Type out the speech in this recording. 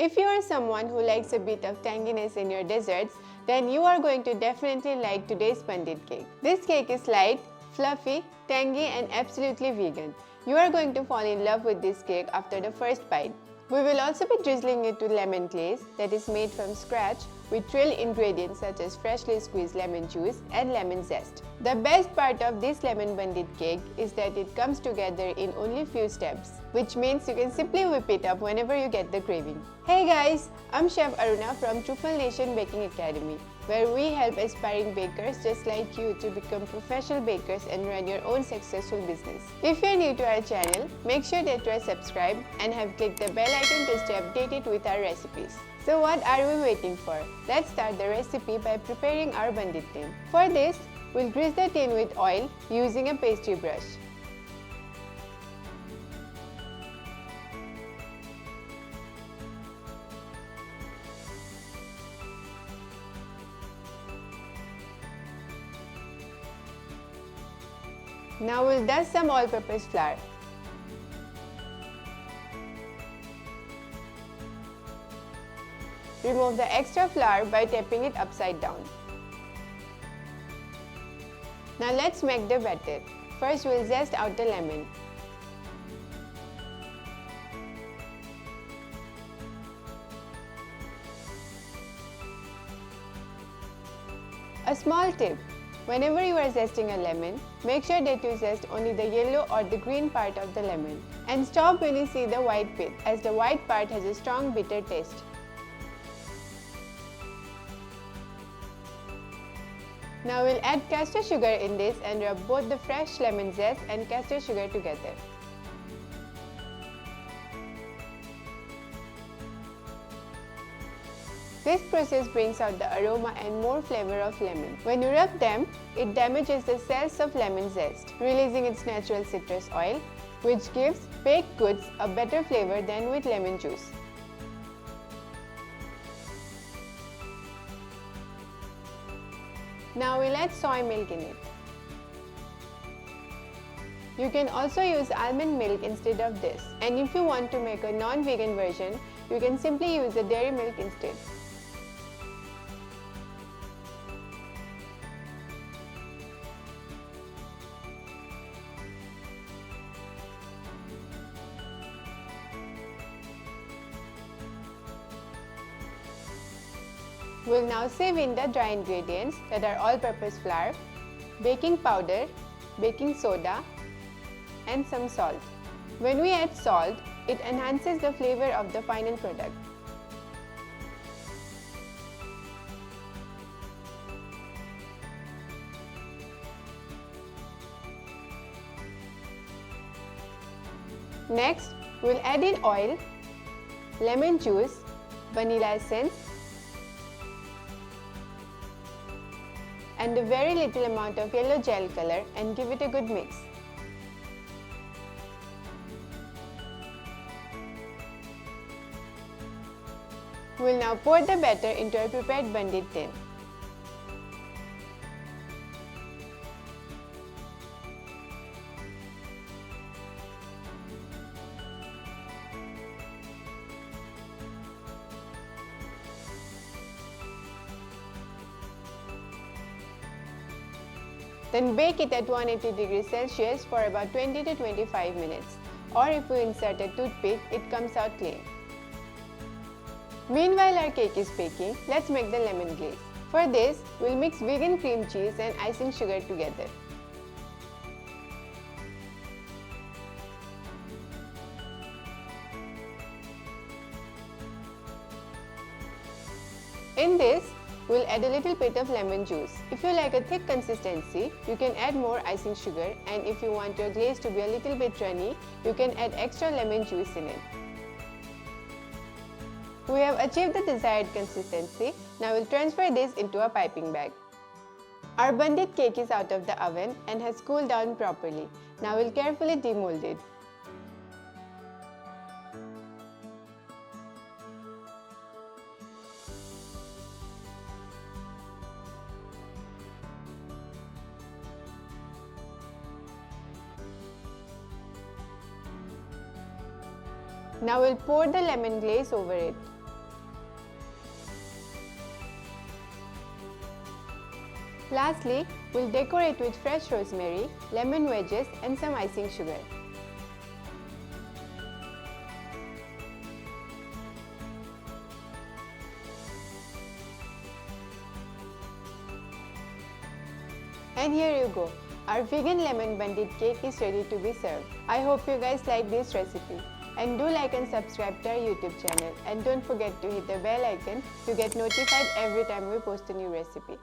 If you are someone who likes a bit of tanginess in your desserts, then you are going to definitely like today's Bundt cake. This cake is light, fluffy, tangy and absolutely vegan. You are going to fall in love with this cake after the first bite. We will also be drizzling it with lemon glaze that is made from scratch with real ingredients such as freshly squeezed lemon juice and lemon zest. The best part of this lemon Bundt cake is that it comes together in only few steps, which means you can simply whip it up whenever you get the craving. Hey guys, I'm Chef Aruna from Truffle Nation Baking Academy, where we help aspiring bakers just like you to become professional bakers and run your own successful business. If you're new to our channel, make sure that you are subscribed and have clicked the bell icon to stay updated with our recipes. So what are we waiting for? Let's start the recipe by preparing our Bundt tin. For this, we'll grease the tin with oil using a pastry brush. Now we'll dust some all-purpose flour. Remove the extra flour by tapping it upside down. Now let's make the batter. First we'll zest out the lemon. A small tip. Whenever you are zesting a lemon, make sure that you zest only the yellow or the green part of the lemon. And stop when you see the white pith, as the white part has a strong bitter taste. Now we'll add castor sugar in this and rub both the fresh lemon zest and castor sugar together. This process brings out the aroma and more flavor of lemon. When you rub them, it damages the cells of lemon zest, releasing its natural citrus oil, which gives baked goods a better flavor than with lemon juice. Now we'll add soy milk in it. You can also use almond milk instead of this. And if you want to make a non-vegan version, you can simply use the dairy milk instead. We'll now sieve in the dry ingredients that are all-purpose flour, baking powder, baking soda, and some salt. When we add salt, it enhances the flavor of the final product. Next, we'll add in oil, lemon juice, vanilla essence, and a very little amount of yellow gel color and give it a good mix. We'll now pour the batter into our prepared Bundt tin. Then bake it at 180 degrees Celsius for about 20 to 25 minutes. Or if you insert a toothpick, it comes out clean. Meanwhile our cake is baking, let's make the lemon glaze. For this, we'll mix vegan cream cheese and icing sugar together. In this, we'll add a little bit of lemon juice. If you like a thick consistency, you can add more icing sugar, and if you want your glaze to be a little bit runny, you can add extra lemon juice in it. We have achieved the desired consistency. Now we'll transfer this into a piping bag. Our Bundt cake is out of the oven and has cooled down properly. Now we'll carefully demold it. Now we'll pour the lemon glaze over it. Lastly, we'll decorate with fresh rosemary, lemon wedges and some icing sugar. And here you go. Our vegan lemon Bundt cake is ready to be served. I hope you guys like this recipe. And do like and subscribe to our YouTube channel. And don't forget to hit the bell icon to get notified every time we post a new recipe.